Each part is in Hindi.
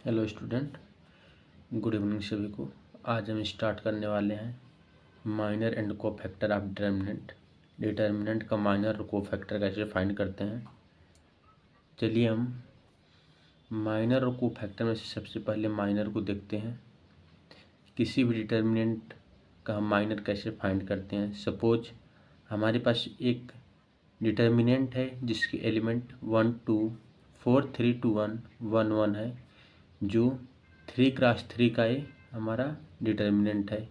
हेलो स्टूडेंट, गुड इवनिंग सभी को। आज हम स्टार्ट करने वाले हैं minor and cofactor of determinant. Determinant का माइनर और कोफैक्टर कैसे फाइंड करते हैं। चलिए हम माइनर और कोफैक्टर में से सबसे पहले माइनर को देखते हैं। किसी भी डिटर्मिनेंट का हम माइनर कैसे फाइंड करते हैं। सपोज हमारे पास एक डिटर्मिनेंट है जिसके एलिमेंट 1 2 4 3 2 1 1 1 है, जो 3x3 का ये हमारा डिटर्मिनेंट है।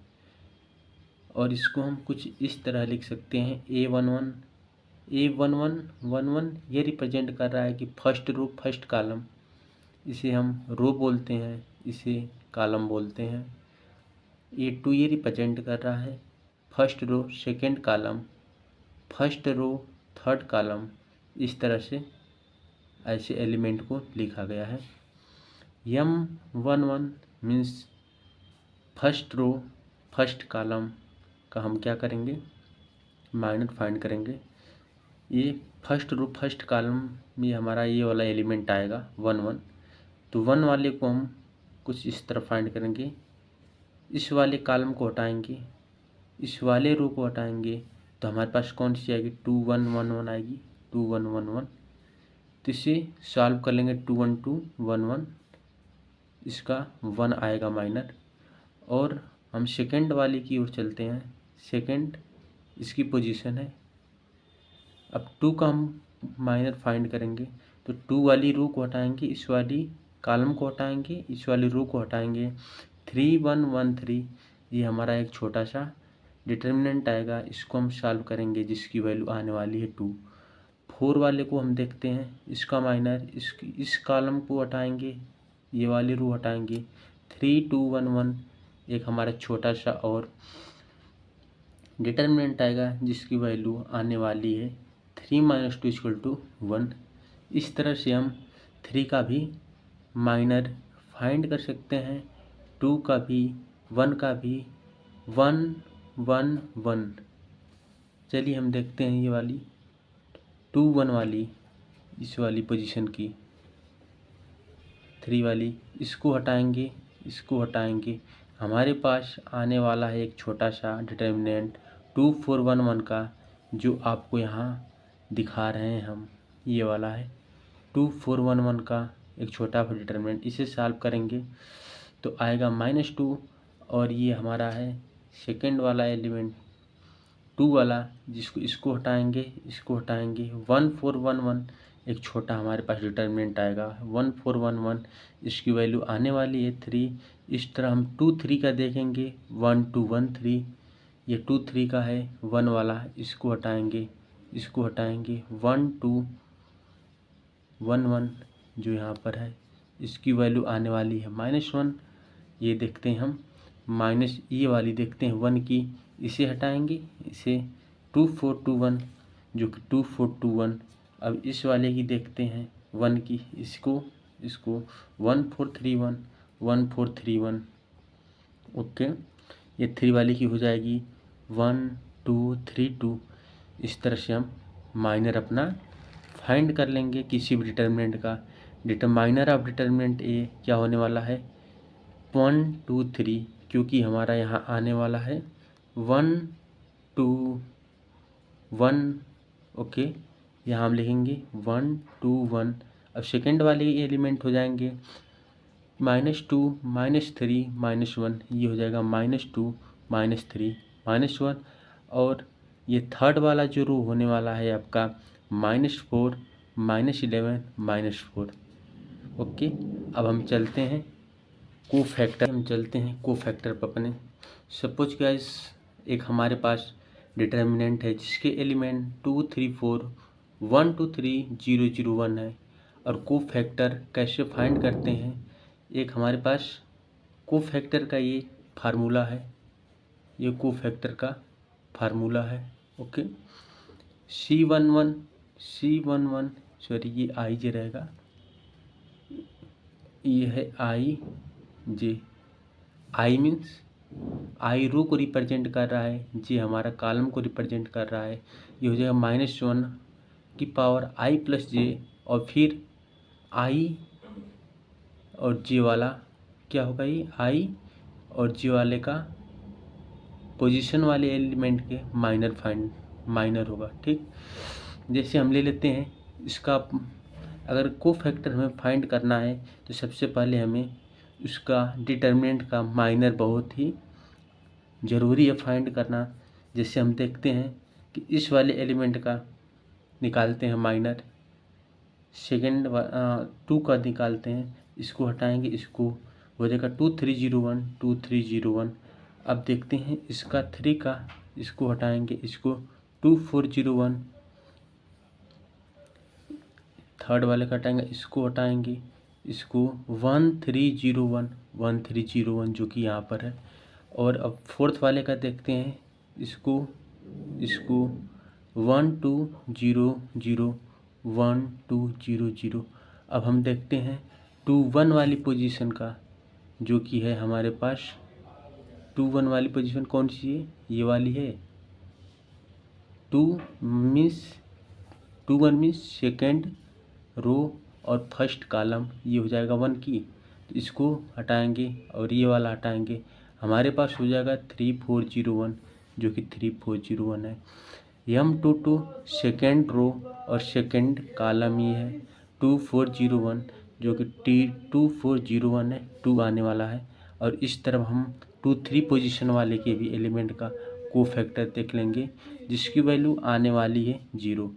और इसको हम कुछ इस तरह लिख सकते हैं A11 ये रिप्रेजेंट कर रहा है कि फर्स्ट रो फर्स्ट कॉलम, इसे हम रो बोलते हैं, इसे कॉलम बोलते हैं। A2 ये रिप्रेजेंट कर रहा है first row second column, first row third column. इस तरह से ऐसे एलिमेंट को लिखा गया है। M11 means first row first column का हम क्या करेंगे, माइनर फाइंड करेंगे। ये फर्स्ट रो फर्स्ट कॉलम में हमारा ये वाला एलिमेंट आएगा 1 1, तो 1 वाले को हम कुछ इस तरह फाइंड करेंगे। इस वाले कॉलम को हटाएंगे, इस वाले रो को हटाएंगे, तो हमारे पास कौन सी आएगी 2 1 1 1 आएगी, 2 1 1 1। तो इसे सॉल्व कर लेंगे 2 1 2 1 1, इसका 1 आएगा माइनर। और हम सेकंड वाले की ओर चलते हैं। सेकंड इसकी पोजीशन है। अब 2 का हम माइनर फाइंड करेंगे, तो 2 वाली रो को हटाएंगे, इस वाली कॉलम को हटाएंगे, इस वाली रो को हटाएंगे। 3 1 1 3 ये हमारा एक छोटा सा डिटर्मिनेंट आएगा। इसको हम सॉल्व करेंगे जिसकी वैल्यू आने वाली है 2। 4 वाले को हम देखते हैं, इसका माइनर, इस कॉलम को हटाएंगे, ये वाली रो हटाएंगे। 3 2 1 1 एक हमारा छोटा सा और डिटर्मिनेंट आएगा जिसकी वैल्यू आने वाली है 3 - 2 = 1। इस तरह से हम 3 का भी माइनर फाइंड कर सकते हैं, 2 का भी, 1 का भी। 1 1 1। चलिए हम देखते हैं ये वाली 2 1 वाली, इस वाली पोजीशन की 3 वाली, इसको हटाएंगे, इसको हटाएंगे। हमारे पास आने वाला है एक छोटा सा डिटर्मिनेंट 2 4 1 1 का, जो आपको यहाँ दिखा रहे हैं हम। ये वाला है 2 4 1 1 का एक छोटा सा डिटर्मिनेंट। इसे सॉल्व करेंगे तो आएगा -2। और ये हमारा है सेकंड वाला एलिमेंट 2 वाला, जिसको इसको हटाएंगे, इसको हटाएंगे। 1 4 1 1 एक छोटा हमारे पास डिटर्मिनेंट आएगा 1 4 1 1, इसकी वैल्यू आने वाली है 3। इस तरह हम 2 3 का देखेंगे, 1 2 1 3, ये 2 3 का है 1 वाला, इसको हटाएंगे, इसको हटाएंगे। 1 2 1 1 जो यहाँ पर है, इसकी वैल्यू आने वाली है -1। ये देखते हैं हम माइनस, ये वाली देखते हैं 1 की, इसे हटाएंगे, इसे 2 4 2 1 जो कि 2 4 2 1। अब इस वाले की देखते हैं 1 की, इसको 1 4 3 1 1 4 3 1। ओके, ये 3 वाले की हो जाएगी 1 2 3 2। इस तरह से हम माइनर अपना फाइंड कर लेंगे किसी भी डिटर्मिनेंट का। माइनर ऑफ डिटर्मिनेंट ए क्या होने वाला है 1 2 3, क्योंकि हमारा यहाँ आने वाला है 1 2 1। ओके, यहाँ हम लिखेंगे 1 2 1। अब सेकंड वाले एलिमेंट हो जाएंगे -2 -3 -1, ये हो जाएगा -2 -3 -1। और ये थर्ड वाला जो रो होने वाला है आपका -4 -11 -4। ओके, अब हम चलते हैं कोफैक्टर पर अपने। सपोज गाइस एक हमारे पास डिटर्मिनेंट है जिसके एलिमेंट 2 3 4 1 2 3 0 0 1 है। और कोफैक्टर कैसे फाइंड करते हैं, एक हमारे पास कोफैक्टर का ये फार्मूला है, ये कोफैक्टर का फार्मूला है। ओके, C11 सॉरी ये आई जे रहेगा, ये है आई जे। आई मीन्स आई रो को रिप्रेजेंट कर रहा है, जे हमारा कॉलम को रिप्रेजेंट कर रहा है। ये हो जाएगा -1 की पावर i + j, और फिर i और जे वाला क्या होगा, ये आई और जे वाले का पोजीशन वाले एलिमेंट के माइनर होगा। ठीक, जैसे हम ले लेते हैं इसका, अगर कोफैक्टर हमें फाइंड करना है तो सबसे पहले हमें उसका डिटर्मिनेंट का माइनर बहुत ही ज़रूरी है फाइंड करना। जैसे हम देखते हैं कि इस वाले एलिमेंट का निकालते हैं माइनर, सेकेंड 2 का निकालते हैं, इसको हटाएंगे, इसको हो जाएगा 2301 2301। अब देखते हैं इसका 3 का, इसको हटाएंगे, इसको 2401, थर्ड वाले का हटाएंगे, इसको हटाएंगे, इसको 1301 जो कि यहाँ पर है। और अब फोर्थ वाले का देखते हैं, इसको 1200 अब हम देखते हैं 21 वाली पोजीशन का, जो कि है हमारे पास 21 वाली पोजीशन कौन सी है, ये वाली है। 21 मीन्स सेकेंड रो और फर्स्ट कॉलम, ये हो जाएगा 1 की, तो इसको हटाएंगे और ये वाला हटाएंगे, हमारे पास हो जाएगा 3401, जो कि 3401 है। M22 सेकेंड रो और सेकेंड कॉलम ये है 2401, जो कि T2401 है, 2 आने वाला है। और इस तरफ हम 23 पोजीशन वाले के भी एलिमेंट का कोफैक्टर देख लेंगे, जिसकी वैल्यू आने वाली है 0।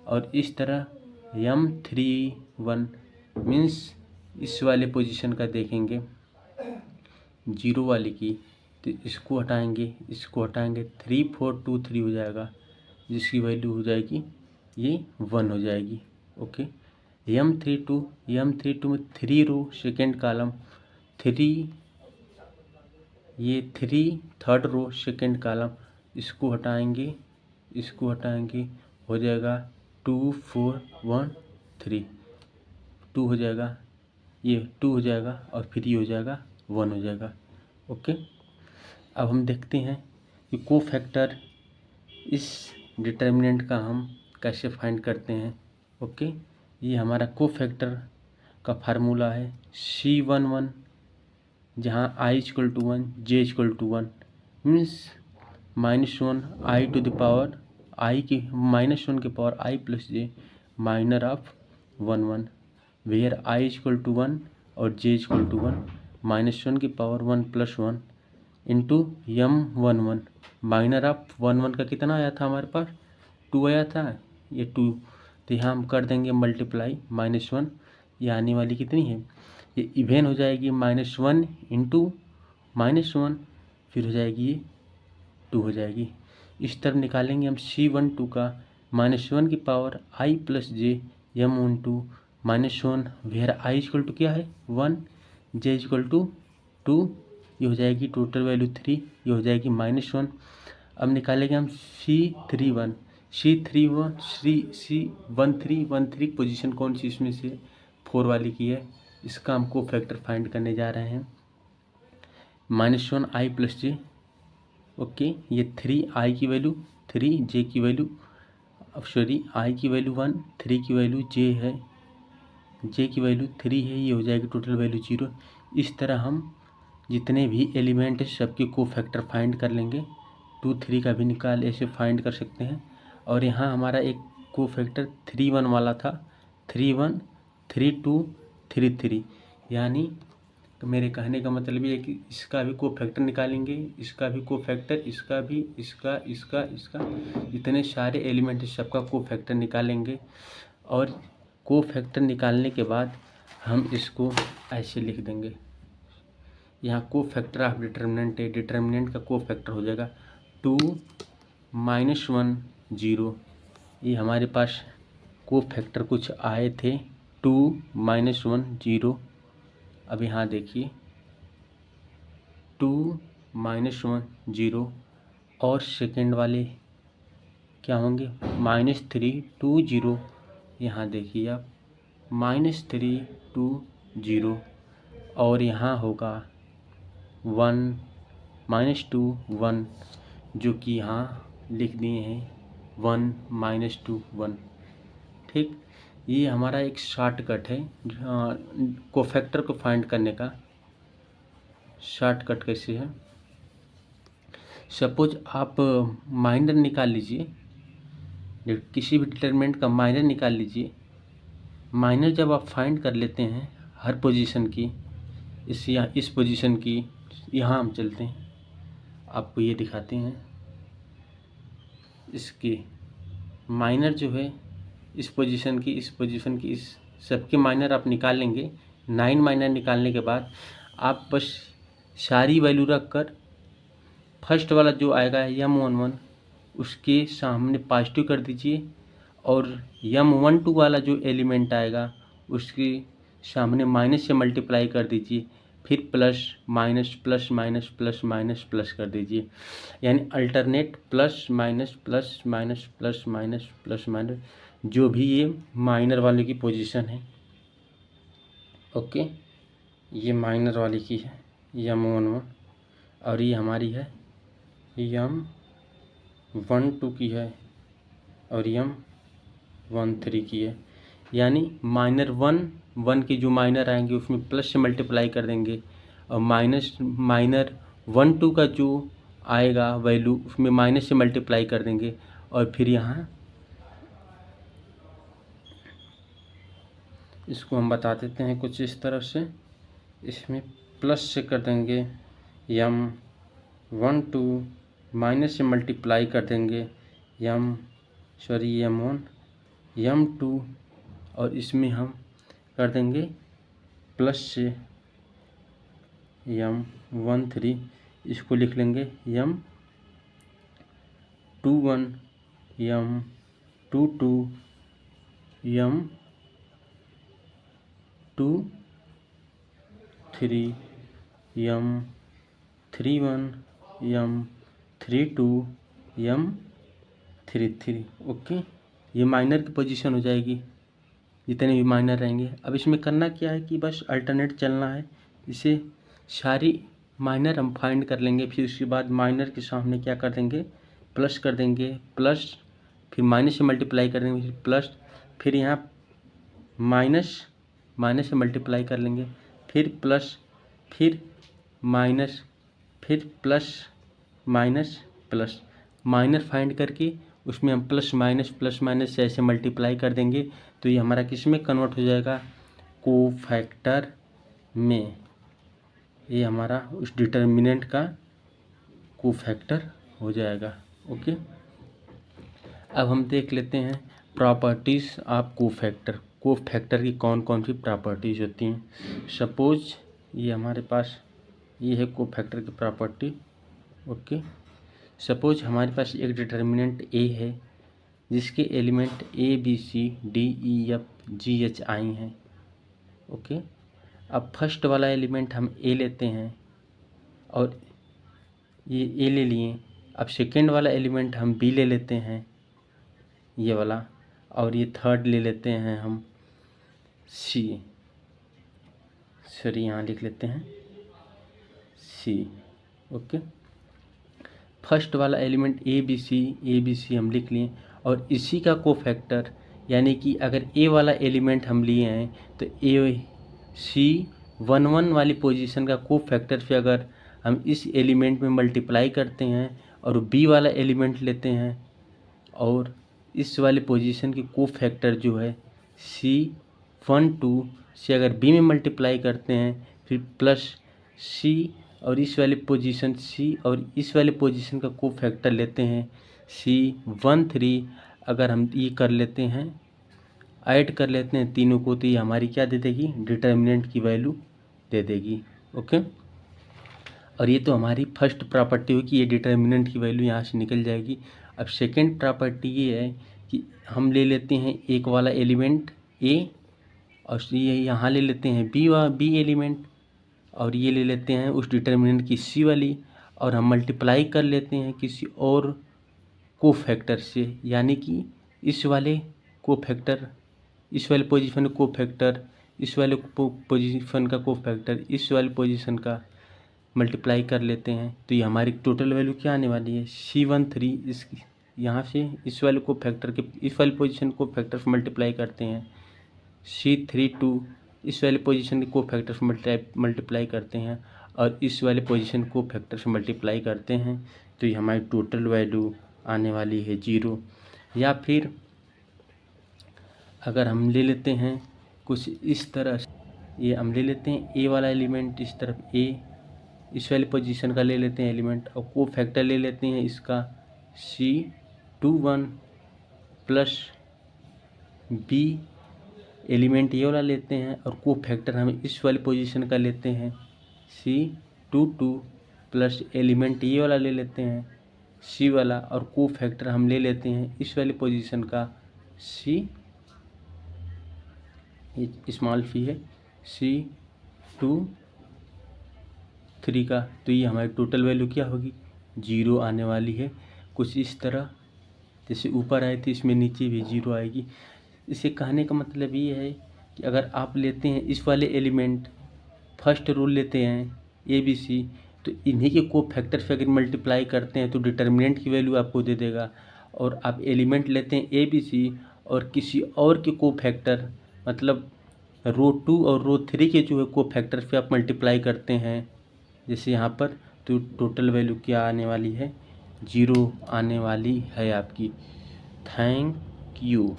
और इस तरह M31 मीन्स इस वाले पोजीशन का देखेंगे 0 वाले की, तो इसको हटाएंगे, 3423 हो जाएगा, जिसकी वैल्यू हो जाएगी ये 1 हो जाएगी। ओके, M32 में 3 रो सेकेंड कॉलम 3, ये 3 थर्ड रो सेकेंड कॉलम, इसको हटाएंगे, हो जाएगा 2413, 2 हो जाएगा, ये 2 हो जाएगा और फिर ये हो जाएगा 1 हो जाएगा। ओके, अब हम देखते हैं कि कोफैक्टर इस डिटर्मिनेंट का हम कैसे फाइंड करते हैं। ओके, ये हमारा कोफैक्टर का फार्मूला है C11, जहाँ i = 1 j = 1 means -1 i to the power i की -1 के power i + j minor of 1 where i = 1 और j = 1 -1 की power 1 + 1 into M11 minor of 1 का कितना आया था हमारे पास, 2 आया था, ये 2, तो यहाँ हम कर देंगे मल्टीप्लाई -1, ये आने वाली कितनी है, ये इवेन हो जाएगी -1 इंटू -1, फिर हो जाएगी ये 2 हो जाएगी। इस तरफ निकालेंगे हम C12 का -1 की power i + j M12 -1 where i = क्या है 1, j = 2, ये हो जाएगी टोटल वैल्यू 3, ये हो जाएगी -1। अब निकालेंगे हम C13 पोजीशन कौन सी इसमें से 4 वाली की है, इसका हम कोफैक्टर फाइंड करने जा रहे हैं। -1 i + j, ओके, ये 3 i की वैल्यू 3, j की वैल्यू i की वैल्यू 1, 3 की वैल्यू j है, j की वैल्यू 3 है, ये हो जाएगी टोटल वैल्यू 0। इस तरह हम जितने भी एलिमेंट है सबके कोफैक्टर फाइंड कर लेंगे, 2, 3 का भी निकाल ऐसे फाइंड कर सकते हैं। और यहाँ हमारा एक कोफैक्टर 31 वाला था, 31 32 33, यानी मेरे कहने का मतलब ये है कि इसका भी कोफैक्टर निकालेंगे, इसका भी कोफैक्टर, इसका भी, इसका, इतने सारे एलिमेंट है सबका कोफैक्टर निकालेंगे। और कोफैक्टर निकालने के बाद हम इसको ऐसे लिख देंगे, यहाँ कोफैक्टर ऑफ डिटर्मिनेंट है, डिटर्मिनेंट का कोफैक्टर हो जाएगा 2 -1 0। ये हमारे पास कोफैक्टर कुछ आए थे 2 -1 0। अब यहाँ देखिए 2 -1 0 और सेकेंड वाले क्या होंगे -3 2 0, यहाँ देखिए आप -3 2 0, और यहाँ होगा 1 -2 1, जो कि यहाँ लिख दिए हैं 1 -2 1। ठीक, ये हमारा एक शॉर्टकट है कोफैक्टर को फाइंड करने का। शॉर्टकट कैसे है, सपोज आप माइनर निकाल लीजिए, किसी भी डिटरमिनेंट का माइनर निकाल लीजिए। माइनर जब आप फाइंड कर लेते हैं हर पोजीशन की, इस पोजीशन की, यहाँ हम चलते हैं, आपको ये दिखाते हैं। इसकी माइनर जो है इस पोजीशन की, इस पोजीशन की, इस सबके माइनर आप निकाल लेंगे। 9 माइनर निकालने के बाद आप बस सारी वैल्यू रख कर फर्स्ट वाला जो आएगा M11 उसके सामने पॉजिटिव कर दीजिए, और M12 वाला जो एलिमेंट आएगा उसके सामने माइनस से मल्टीप्लाई कर दीजिए, फिर plus minus plus minus plus minus plus कर दीजिए। यानी alternate plus minus plus minus plus minus plus minus, जो भी ये माइनर वाले की पोजीशन है। ओके, ये माइनर वाले की है M11, और ये हमारी है M12 की है, और M13 की है। यानी माइनर 1 के जो माइनर आएंगे उसमें प्लस से मल्टीप्लाई कर देंगे, और माइनर 1-2 का जो आएगा वैल्यू उसमें माइनस से मल्टीप्लाई कर देंगे, और फिर यहाँ इसको हम बता देते हैं कुछ इस तरफ से, इसमें प्लस से कर देंगे M12, माइनस से मल्टीप्लाई कर देंगे M1 M2, और इसमें हम कर देंगे प्लस से M13, इसको लिख लेंगे M21 M22 M23 M31 M32 M33। Okay, ये माइनर की पोजीशन हो जाएगी, जितने भी माइनर रहेंगे। अब इसमें करना क्या है कि बस अल्टरनेट चलना है, इसे सारी माइनर हम फाइंड कर लेंगे, फिर उसके बाद माइनर के सामने क्या कर देंगे, प्लस कर देंगे, प्लस फिर माइनस से मल्टीप्लाई कर देंगे, फिर प्लस, फिर यहाँ माइनस से मल्टीप्लाई कर लेंगे, फिर प्लस, फिर माइनस, फिर plus minus plus. Minor find करके उसमें हम प्लस माइनस से ऐसे मल्टीप्लाई कर देंगे, तो ये हमारा किस में कन्वर्ट हो जाएगा, कोफैक्टर में। ये हमारा उस डिटर्मिनेंट का कोफैक्टर हो जाएगा। ओके, अब हम देख लेते हैं प्रॉपर्टीज़ ऑफ कोफैक्टर। कोफैक्टर की कौन कौन सी प्रॉपर्टीज़ होती हैं। सपोज ये हमारे पास ये है कोफैक्टर की प्रॉपर्टी। ओके, सपोज हमारे पास एक डिटर्मिनेंट A है जिसके एलिमेंट ABCDEFGH आई हैं। ओके, अब फर्स्ट वाला एलिमेंट हम A लेते हैं, और ये A ले लिए। अब सेकेंड वाला एलिमेंट हम B ले लेते हैं, ये वाला, और ये थर्ड ले लेते हैं हम C, सॉरी यहाँ लिख लेते हैं C। ओके, फर्स्ट वाला एलिमेंट ABC हम लिख लिए, और इसी का कोफैक्टर, यानी कि अगर A वाला एलिमेंट हम लिए हैं तो C11 वाली पोजीशन का कोफैक्टर से अगर हम इस एलिमेंट में मल्टीप्लाई करते हैं और B वाला एलिमेंट लेते हैं, और इस वाले पोजीशन की कोफैक्टर जो है C12 से अगर B में मल्टीप्लाई करते हैं, फिर प्लस C, और इस वाले पोजीशन C और इस वाले पोजीशन का कोफैक्टर लेते हैं C13, अगर हम ये कर लेते हैं, ऐड कर लेते हैं तीनों को, तो ये हमारी क्या दे देगी, डिटर्मिनेंट की वैल्यू दे देगी। ओके, और ये तो हमारी फर्स्ट प्रॉपर्टी हुई कि ये डिटर्मिनेंट की वैल्यू यहाँ से निकल जाएगी। अब सेकेंड प्रॉपर्टी ये है कि हम ले लेते हैं एक वाला एलिमेंट A, और ये यहाँ ले लेते हैं B एलिमेंट, और ये ले लेते हैं उस डिटर्मिनेंट की C वाली, और हम मल्टीप्लाई कर लेते हैं किसी और कोफैक्टर से, यानी कि इस वाले कोफैक्टर, इस वाले पोजीशन का कोफैक्टर, इस वाले पोजीशन का कोफैक्टर, इस वाले पोजीशन का मल्टीप्लाई कर लेते हैं, तो ये हमारी टोटल वैल्यू क्या आने वाली है, C13। इस यहाँ से इस वाले कोफैक्टर के इस वाले पोजीशन को फैक्टर से मल्टीप्लाई करते हैं C32 इस वाले पोजीशन को फैक्टर से मल्टीप्लाई करते हैं और इस वाले पोजीशन को फैक्टर से मल्टीप्लाई करते हैं तो ये हमारी टोटल वैल्यू आने वाली है 0। या फिर अगर हम ले लेते हैं कुछ इस तरह, ये हम ले लेते हैं ए वाला एलिमेंट इस तरफ, ए इस वाले पोजीशन का ले लेते हैं एलिमेंट और को फैक्टर ले लेते हैं इसका C21 प्लस बी एलिमेंट ये वाला लेते हैं और को फैक्टर हम इस वाली पोजीशन का लेते हैं C22 प्लस एलिमेंट ये वाला ले लेते हैं C वाला और को फैक्टर हम ले लेते हैं इस वाली पोजीशन का C, स्मॉल फी है C23 का। तो ये हमारी टोटल वैल्यू क्या होगी 0 आने वाली है। कुछ इस तरह जैसे ऊपर आए थे इसमें नीचे भी 0 आएगी। इसे कहने का मतलब ये है कि अगर आप लेते हैं इस वाले एलिमेंट फर्स्ट रूल लेते हैं ABC तो इन्हीं के को फैक्टर से अगर मल्टीप्लाई करते हैं तो डिटर्मिनेंट की वैल्यू आपको दे देगा। और आप एलिमेंट लेते हैं ABC और किसी और के को फैक्टर मतलब रो 2 और रो 3 के जो है को फैक्टर से आप मल्टीप्लाई करते हैं जैसे यहाँ पर, तो टोटल वैल्यू क्या आने वाली है 0 आने वाली है आपकी। Thank you.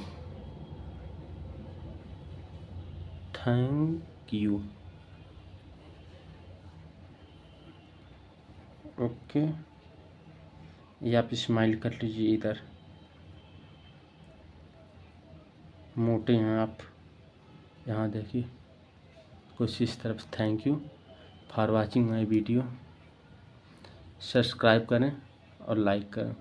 ओके, ये आप स्माइल कर लीजिए, इधर मोटे हैं आप, यहाँ देखिए कुछ इस तरफ। Thank you for watching my video. Subscribe करें और लाइक करें।